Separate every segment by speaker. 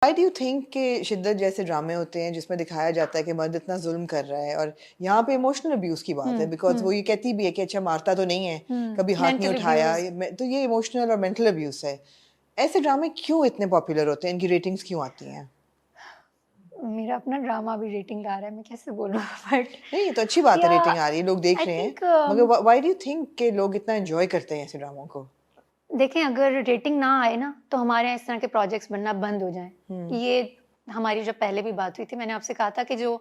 Speaker 1: Why do you think कि शिद्दत जैसे ड्रामे होते हैं जिसमें दिखाया जाता है कि मर्द इतना जुल्म कर रहा है, और यहाँ पे इमोशनल अब्यूज की बात है, बिकॉज वो ये कहती भी है कि अच्छा मारता तो नहीं है, कभी हाथ नहीं
Speaker 2: मेंटल
Speaker 1: उठाया,
Speaker 2: अब्यूज
Speaker 1: तो ये इमोशनल और मेंटल अब्यूज है। ऐसे ड्रामे क्यों इतने पॉपुलर होते हैं, इनकी रेटिंग्स क्यों आती हैं?
Speaker 2: मेरा अपना ड्रामा भी रेटिंग आ रहा है, मैं कैसे बोलूँ बट
Speaker 1: नहीं, ये तो अच्छी बात है,
Speaker 2: या
Speaker 1: रेटिंग आ रही है, लोग देख
Speaker 2: आई
Speaker 1: रहे हैं,
Speaker 2: थिंक
Speaker 1: मगर व्हाई डू यू थिंक कि लोग इतना एंजॉय करते हैं ऐसे ड्रामों को?
Speaker 2: देखें, अगर रेटिंग ना आए ना तो हमारे यहाँ इस तरह के प्रोजेक्ट्स बनना बंद हो जाएं। ये हमारी जब पहले भी बात हुई थी, मैंने आपसे कहा था कि जो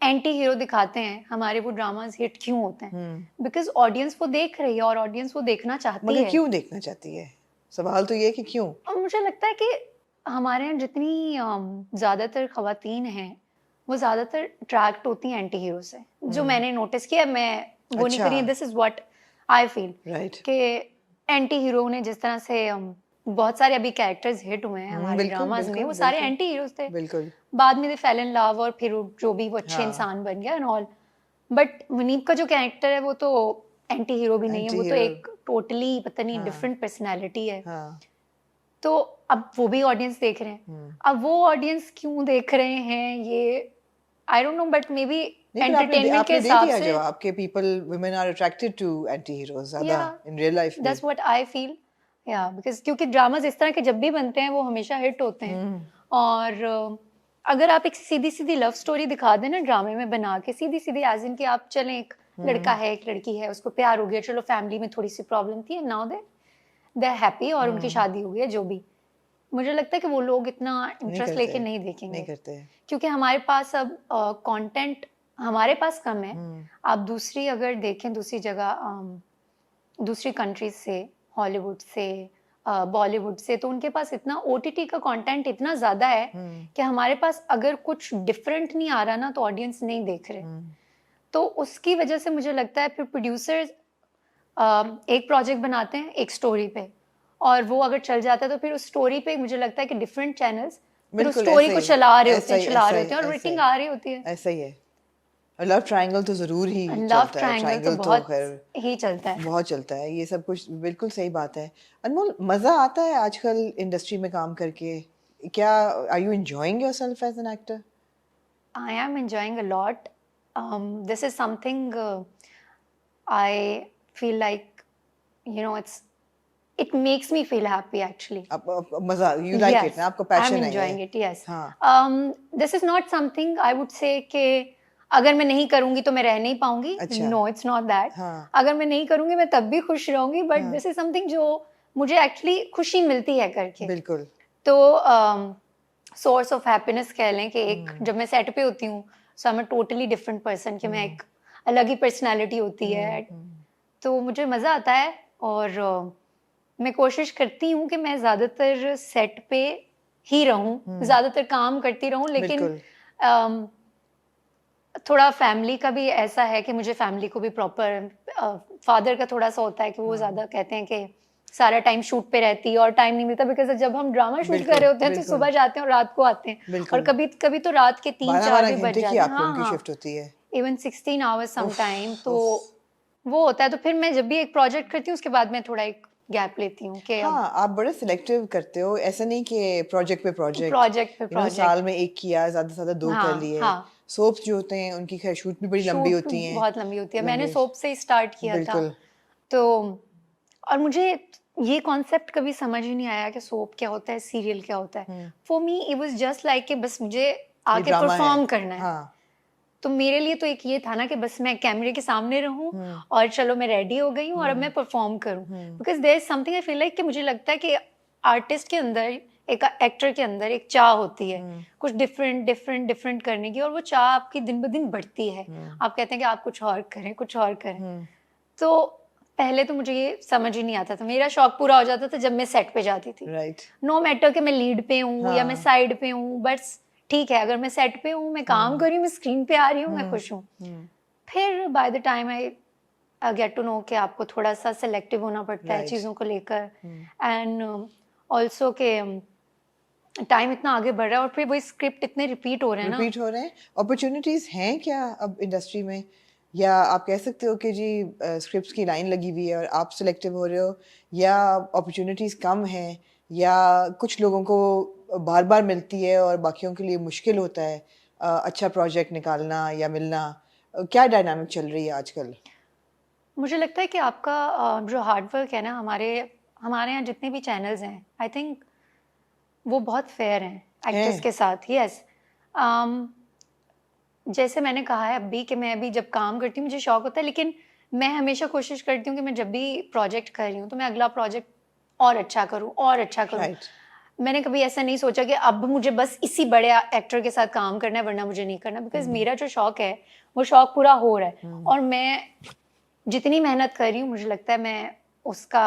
Speaker 2: एंटी हीरो दिखाते हैं हमारे, वो ड्रामास हिट क्यों होते हैं? बिकॉज ऑडियंस वो देख रही है और ऑडियंस वो देखना चाहती
Speaker 1: मगर
Speaker 2: है।
Speaker 1: क्यों देखना चाहती है? सवाल तो ये है कि क्यों?
Speaker 2: और मुझे लगता है कि हमारे यहाँ जितनी ज़्यादातर ख़वातीन हैं, वो ज़्यादातर अट्रैक्ट होती हैं एंटी हीरो से। जो मैंने नोटिस किया, मैं वो नहीं
Speaker 1: अच्छा।
Speaker 2: करी, this is what I feel
Speaker 1: right.
Speaker 2: कि एंटी हीरो ने जिस तरह से बहुत सारे अभी कैरेक्टर्स हिट हुए हैं हमारे
Speaker 1: बिल्कुल
Speaker 2: ड्रामाज में,
Speaker 1: बिल्कुल
Speaker 2: वो सारे
Speaker 1: बिल्कुल
Speaker 2: एंटी हीरोज थे।
Speaker 1: बिल्कुल।
Speaker 2: बाद में दे फेल इन लव और फिर जो भी वो अच्छे
Speaker 1: हाँ,
Speaker 2: इंसान बन गया एंड ऑल। बट मुनीब का जो कैरेक्टर है वो तो एंटी हीरो भी नहीं है,
Speaker 1: एंटी
Speaker 2: वो तो
Speaker 1: हीरो।
Speaker 2: एक टोटली पता नहीं
Speaker 1: हाँ
Speaker 2: डिफरेंट पर्सनैलिटी है।
Speaker 1: हाँ।
Speaker 2: तो अब वो भी ऑडियंस देख रहे हैं। अब वो ऑडियंस क्यों देख रहे हैं, ये I don't know, but may be
Speaker 1: नहीं, पर
Speaker 2: एंटरटेनमेंट के
Speaker 1: आपने दे
Speaker 2: हिसाब
Speaker 1: दिया
Speaker 2: से।
Speaker 1: जवाब कि people women are attracted to anti heroes ज्यादा
Speaker 2: या
Speaker 1: इन रियल लाइफ भी।
Speaker 2: That's what I feel. या बिकॉज क्योंकि ड्रामाज इस तरह के जब भी बनते हैं वो हमेशा हिट होते हैं। और अगर आप एक सीधी सीधी लव स्टोरी दिखा दें ना ड्रामे में बना के, सीधी सीधी एज इन कि आप चलें, एक लड़का है एक लड़की है, उसको प्यार हो गया, चलो फैमिली में थोड़ी सी प्रॉब्लम थी, नाउ दे हैप्पी और उनकी शादी हो गई है, जो भी। मुझे लगता है कि वो लोग इतना
Speaker 1: नहीं
Speaker 2: इंटरेस्ट
Speaker 1: करते,
Speaker 2: लेके नहीं
Speaker 1: नहीं
Speaker 2: देखेंगे,
Speaker 1: करते।
Speaker 2: क्योंकि हमारे पास अब कंटेंट हमारे पास कम है। आप दूसरी अगर देखें, दूसरी जगह, दूसरी कंट्रीज से, हॉलीवुड से, बॉलीवुड से, तो उनके पास इतना ओटीटी का कंटेंट इतना ज़्यादा है कि हमारे पास अगर कुछ डिफरेंट नहीं आ रहा ना तो ऑडियंस नहीं देख रहे। तो उसकी वजह से मुझे लगता है फिर प्रोड्यूसर्स एक प्रोजेक्ट बनाते हैं एक स्टोरी पे, और वो अगर चल जाता है तो फिर उस स्टोरी पे मुझे लगता है कि डिफरेंट चैनल्स फिर उस
Speaker 1: बिल्कुल
Speaker 2: स्टोरी
Speaker 1: ऐसा
Speaker 2: को
Speaker 1: ही,
Speaker 2: चला रहे होते
Speaker 1: ऐसा
Speaker 2: हैं,
Speaker 1: ही,
Speaker 2: चला
Speaker 1: ऐसा
Speaker 2: रहे
Speaker 1: ही,
Speaker 2: होते हैं और
Speaker 1: ऐसा
Speaker 2: रेटिंग
Speaker 1: ही,
Speaker 2: आ रही होती है।
Speaker 1: ऐसा ही है। और लव ट्रायंगल तो जरूर ही
Speaker 2: लव
Speaker 1: चलता है,
Speaker 2: ट्रायंगल तो
Speaker 1: ट्रायंगल तो
Speaker 2: बहुत
Speaker 1: खैर
Speaker 2: ही चलता है।
Speaker 1: बहुत चलता है, ये सब कुछ बिल्कुल सही बात है। अनमोल, मजा आता है आजकल इंडस्ट्री में काम करके? क्या are you enjoying yourself as an actor?
Speaker 2: I am enjoying a lot. This is something I feel like, it makes me feel happy actually.
Speaker 1: आप मजा, यू लाइक इट ना,
Speaker 2: Yes,
Speaker 1: आपको
Speaker 2: I'm
Speaker 1: पैशन है ये?
Speaker 2: enjoying it. Yes.
Speaker 1: हाँ
Speaker 2: This is not something I would say कि अगर मैं नहीं करूंगी तो मैं रह नहीं पाऊंगी.
Speaker 1: अच्छा।
Speaker 2: No, it's not that.
Speaker 1: हाँ
Speaker 2: अगर मैं नहीं करूंगी मैं तब भी खुश रहूंगी. But
Speaker 1: हाँ
Speaker 2: this is something जो मुझे actually खुशी मिलती है करके.
Speaker 1: बिल्कुल।
Speaker 2: तो सोर्स ऑफ हैप्पीनेस कह लें कि एक जब मैं सेट पे होती हूँ, so I am a totally different person, कि मैं एक अलग ही पर्सनालिटी होती है। तो मुझे मज़ा आता है और मैं कोशिश करती हूँ कि मैं ज़्यादातर सेट पे ही रहूँ, ज़्यादातर काम करती रहूँ, लेकिन
Speaker 1: बिल्कुल।
Speaker 2: थोड़ा फैमिली का भी ऐसा है कि मुझे फैमिली को भी प्रॉपर, फादर का थोड़ा सा होता है कि वो ज़्यादा कहते हैं कि सारा टाइम शूट पे रहती है और टाइम नहीं मिलता, बिकॉज जब हम ड्रामा शूट कर रहे होते हैं तो सुबह जाते हैं और रात को आते हैं, और
Speaker 1: बिल्कुल
Speaker 2: कभी कभी तो रात के 3-4 भी बज
Speaker 1: घंटे की
Speaker 2: जाते हैं।
Speaker 1: आप लोगों की
Speaker 2: हाँ,
Speaker 1: शिफ्ट होती है?
Speaker 2: Even 16 hours some time. तो
Speaker 1: उफ।
Speaker 2: वो होता है, तो फिर मैं जब भी एक प्रोजेक्ट करती हूँ उसके बाद मैं थोड़ा एक गैप लेती हूँ कि अब
Speaker 1: हाँ, आप बड़े सिलेक्टिव करते हो, ऐसा नहीं कि प्रोजेक्ट पे प्रोजेक्ट,
Speaker 2: प्रोजेक्ट पे
Speaker 1: साल
Speaker 2: प्रोजेक्ट।
Speaker 1: में एक किया, ज्यादा से ज्यादा 2 कर लिए।
Speaker 2: हाँ,
Speaker 1: सोप्स जो होते हैं उनकी खैर शूट भी बड़ी लंबी
Speaker 2: शूट
Speaker 1: होती हैं।
Speaker 2: बहुत लंबी होती है। मैंने
Speaker 1: लंबी।
Speaker 2: सोप से ही स्टार्ट किया था।
Speaker 1: बिल्कुल।
Speaker 2: तो और मुझे ये कॉन्सेप्ट कभी समझ ही नहीं आया कि सोप क्या होता है, सीरियल क्या होता है। For me it was just like कि बस मुझे आके
Speaker 1: ड्रामा है।
Speaker 2: परफॉर्म करना है।
Speaker 1: हाँ
Speaker 2: तो मेरे लिए तो एक ये था ना कि बस मैं कैमरे के सामने रहूं और चलो मैं रेडी हो गई हूँ और अब मैं परफॉर्म करूं, because there is something I feel like कि मुझे लगता है कि आर्टिस्ट के अंदर, एक एक्टर के अंदर एक चाह होती है कुछ डिफरेंट डिफरेंट डिफरेंट करने की, और वो चाह आपकी दिन ब दिन बढ़ती है। आप कहते हैं कि आप कुछ और करें, कुछ और करें। तो पहले तो मुझे ये समझ ही नहीं आता था, मेरा शौक पूरा हो जाता था जब मैं सेट पे जाती थी।
Speaker 1: राइट।
Speaker 2: नो मैटर कि मैं लीड पे हूँ या मैं साइड पे हूँ, बस ठीक है, अगर मैं सेट पे हूँ, मैं काम कर रही हूँ, मैं स्क्रीन पे आ रही हूँ, मैं खुश हूँ। फिर by the time I get to know कि आपको थोड़ा सा सेलेक्टिव होना पड़ता है चीज़ों को लेकर, एंड ऑल्सो के टाइम इतना आगे बढ़ रहा है और फिर वही स्क्रिप्ट इतने रिपीट हो रहे हैं ना।
Speaker 1: रिपीट हो रहे हैं। अपॉर्चुनिटीज हैं क्या अब इंडस्ट्री में, या आप कह सकते हो कि जी स्क्रिप्ट्स की लाइन लगी हुई है और आप सिलेक्टिव हो रहे हो, या अपॉर्चुनिटीज कम हैं, या कुछ लोगों को बार बार मिलती है और बाकियों के लिए मुश्किल होता है अच्छा प्रोजेक्ट निकालना या मिलना? क्या डायनामिक चल रही है आजकल?
Speaker 2: मुझे लगता है कि आपका जो हार्ड वर्क है ना, हमारे हमारे यहाँ जितने भी चैनल्स हैं, आई थिंक वो बहुत फेयर हैं एक्टर्स
Speaker 1: है?
Speaker 2: के साथ। यस, जैसे मैंने कहा है अभी कि मैं अभी जब काम करती हूँ मुझे शौक होता है, लेकिन मैं हमेशा कोशिश करती हूँ कि मैं जब भी प्रोजेक्ट कर रही हूँ तो मैं अगला प्रोजेक्ट और अच्छा करूँ और अच्छा करूँ।
Speaker 1: राइट।
Speaker 2: मैंने कभी ऐसा नहीं सोचा कि अब मुझे बस इसी बड़े एक्टर के साथ काम करना है वरना मुझे नहीं करना, बिकॉज मेरा जो शौक है वो शौक पूरा हो रहा है और मैं जितनी मेहनत कर रही हूँ मुझे लगता है मैं उसका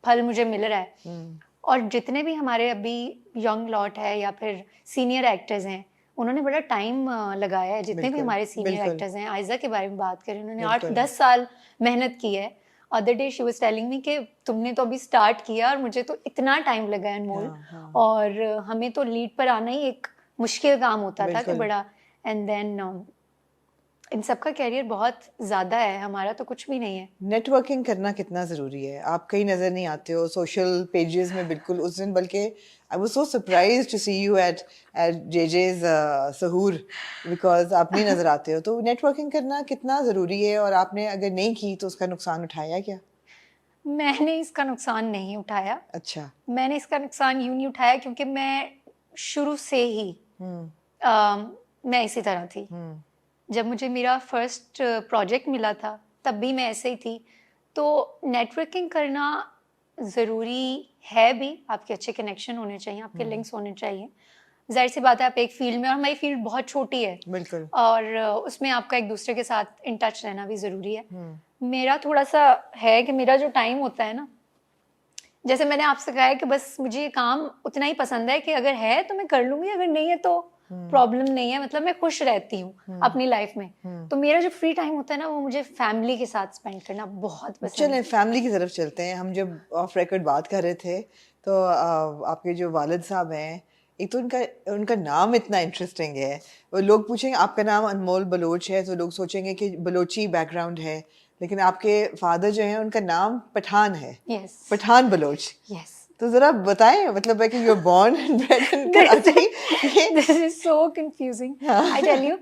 Speaker 2: फल मुझे मिल रहा है। और जितने भी हमारे अभी यंग लॉट है या फिर सीनियर एक्टर्स हैं, उन्होंने बड़ा टाइम लगाया है। जितने भी
Speaker 1: बिल्कुल,
Speaker 2: हमारे सीनियर
Speaker 1: बिल्कुल,
Speaker 2: एक्टर्स हैं, आयजा के बारे में बात करें, उन्होंने
Speaker 1: बिल्कुल।
Speaker 2: 8-10 साल मेहनत की है। Other day she was telling me कि तुमने तो अभी स्टार्ट किया और मुझे तो इतना टाइम लगा है अनमोल।
Speaker 1: हाँ।
Speaker 2: और हमें तो लीड पर आना ही एक मुश्किल काम होता था कि
Speaker 1: बिल्कुल।
Speaker 2: बड़ा, एंड देन इन सबका कैरियर बहुत ज़्यादा है, हमारा तो कुछ भी नहीं है।
Speaker 1: नेटवर्किंग करना कितना ज़रूरी है? आप कहीं नज़र नहीं आते हो सोशल पेजेस में बिल्कुल उस दिन, बल्कि I was so surprised to see you at जेजेस सहूर, बिकॉज आप नहीं नज़र आते हो। तो नेटवर्किंग करना कितना ज़रूरी है और आपने अगर नहीं की तो उसका नुकसान उठाया क्या?
Speaker 2: मैंने इसका नुकसान नहीं उठाया।
Speaker 1: अच्छा।
Speaker 2: मैंने इसका नुकसान यूँ नहीं उठाया क्योंकि मैं शुरू से ही मैं इसी तरह थी। जब मुझे मेरा फर्स्ट प्रोजेक्ट मिला था तब भी मैं ऐसे ही थी। तो नेटवर्किंग करना ज़रूरी है भी, आपके अच्छे कनेक्शन होने चाहिए, आपके लिंक्स होने चाहिए। ज़ाहिर सी बात है आप एक फील्ड में, और हमारी फील्ड बहुत छोटी है
Speaker 1: बिल्कुल।
Speaker 2: और उसमें आपका एक दूसरे के साथ इन टच रहना भी ज़रूरी है। मेरा थोड़ा सा है कि मेरा जो टाइम होता है ना, जैसे मैंने आपसे कहा है कि बस मुझे ये काम उतना ही पसंद है कि अगर है तो मैं कर लूंगी, अगर नहीं है तो प्रॉब्लम नहीं है, मतलब मैं खुश रहती हूँ अपनी लाइफ में। तो मेरा जो फ्री टाइम होता है ना वो मुझे फैमिली के साथ स्पेंड करना बहुत पसंद
Speaker 1: चलें
Speaker 2: है।
Speaker 1: फैमिली की तरफ चलते हैं। हम जब ऑफ रिकॉर्ड बात कर रहे थे तो आपके जो वालिद साहब हैं, एक तो उनका नाम इतना इंटरेस्टिंग है। वो लोग पूछेंगे आपका नाम अनमोल बलोच है तो लोग सोचेंगे कि बलोची बैकग्राउंड है, लेकिन आपके फादर जो हैं उनका नाम पठान है।
Speaker 2: यस,
Speaker 1: पठान बलोच।
Speaker 2: यस।
Speaker 1: तो जरा बताएं, मतलब है कि you are born and bred in Karachi.
Speaker 2: This is so confusing, I tell you.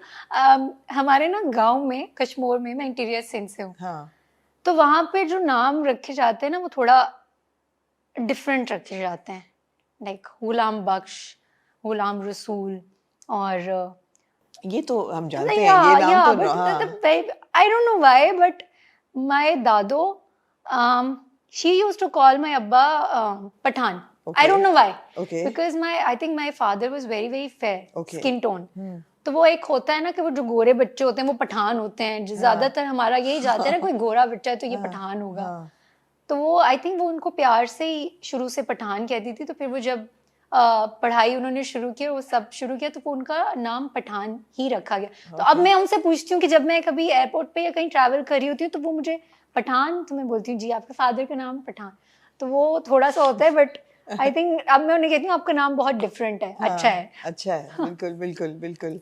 Speaker 2: हमारे ना गांव में कश्मीर में, मैं इंटीरियर सिंध से हूँ,
Speaker 1: हाँ।
Speaker 2: तो वहां पे जो नाम रखे जाते हैं ना वो थोड़ा डिफरेंट रखे जाते हैं, लाइक गुलाम बख्श, गुलाम रसूल, और
Speaker 1: ये तो हम जानते हैं, ये
Speaker 2: yeah,
Speaker 1: नाम
Speaker 2: yeah,
Speaker 1: तो
Speaker 2: but
Speaker 1: हाँ।
Speaker 2: I don't know why, but my dado, she used to call my abba Pathan. I don't know why.
Speaker 1: Okay.
Speaker 2: Because I think my father was very, very fair
Speaker 1: Okay.
Speaker 2: skin tone. तो वो एक होता है ना कि वो जो गोरे बच्चे होते हैं वो पठान होते हैं, ज्यादातर हमारा यही जाता है ना, कोई गोरा बच्चा है तो ये पठान होगा। तो वो आई थिंक वो उनको प्यार से ही शुरू से पठान कहती थी। तो फिर वो जब पढ़ाई उन्होंने शुरू की और वो सब शुरू किया तो वो उनका नाम पठान ही रखा गया। तो अब मैं उनसे पूछती हूँ कि जब मैं कभी एयरपोर्ट पे या कहीं ट्रैवल कर रही होती हूँ तो वो मुझे पठान, तो मैं बोलती हूँ जी आपके फादर का नाम पठान। तो वो थोड़ा सा होता है, बट आई थिंक अब मैं उन्हें कहती हूँ आपका नाम बहुत डिफरेंट है। अच्छा है,
Speaker 1: अच्छा है। बिल्कुल बिल्कुल बिल्कुल।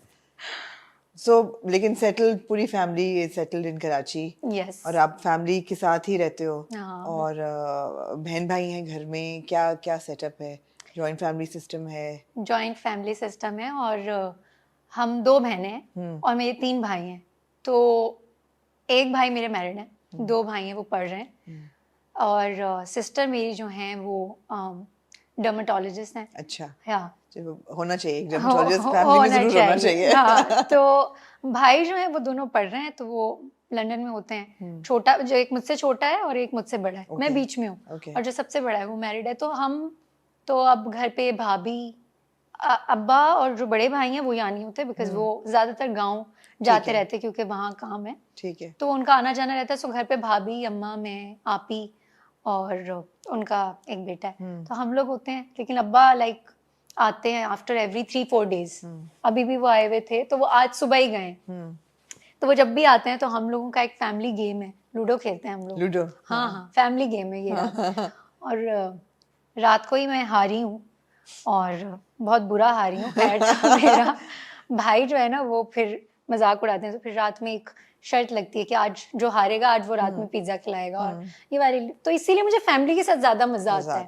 Speaker 1: सो लेकिन सेटल्ड, पूरी family settled in Karachi.
Speaker 2: Yes.
Speaker 1: और आप फैमिली के साथ ही रहते हो?
Speaker 2: हाँ।
Speaker 1: और बहन भाई हैं घर में? क्या क्या सेटअप है? जॉइंट फैमिली सिस्टम है?
Speaker 2: जॉइंट फैमिली सिस्टम है और हम 2 बहनें हैं और मेरे 3 भाई हैं। तो एक भाई मेरे मैरिड हैं, 2 भाई हैं वो पढ़ रहे हैं, और सिस्टर मेरी जो हैं वो डर्मेटोलॉजिस्ट हैं।
Speaker 1: अच्छा।
Speaker 2: हाँ,
Speaker 1: होना चाहिए, डर्मेटोलॉजिस्ट फैमिली में जरूर होना चाहिए।
Speaker 2: हाँ, तो भाई जो हैं वो दोनों पढ़ रहे हैं, तो वो लंदन में होते हैं। छोटा जो एक मुझसे छोटा है और एक मुझसे बड़ा है, मैं बीच में हूँ, और जो सबसे बड़ा है वो मैरिड है। तो हम तो अब घर पे भाभी, अब्बा और जो बड़े भाई हैं वो यहाँ नहीं होते, बिकॉज वो ज्यादातर गाँव जाते रहते क्योंकि वहाँ काम है।
Speaker 1: ठीक है।
Speaker 2: तो उनका आना जाना रहता है। सो घर पे भाभी, अम्मा, मैं, आपी और उनका एक बेटा है। तो हम लोग होते हैं, लेकिन अब्बा लाइक आते हैं आफ्टर एवरी 3-4 डेज। अभी भी वो आए हुए थे, तो वो आज सुबह ही गए। तो वो जब भी आते हैं तो हम लोगों का एक फैमिली गेम है, लूडो खेलते हैं हम लोग।
Speaker 1: लूडो?
Speaker 2: हाँ, फैमिली गेम है ये रात। और रात को ही मैं हारी हूँ और बहुत बुरा हारी हूँ। खैर तो मेरा भाई जो है ना वो फिर मजाक उड़ाते हैं, तो फिर रात में एक शर्त लगती है कि आज जो हारेगा आज वो रात में पिज्जा खिलाएगा, और ये वाली। तो इसीलिए मुझे फैमिली के साथ ज्यादा मजा आता है।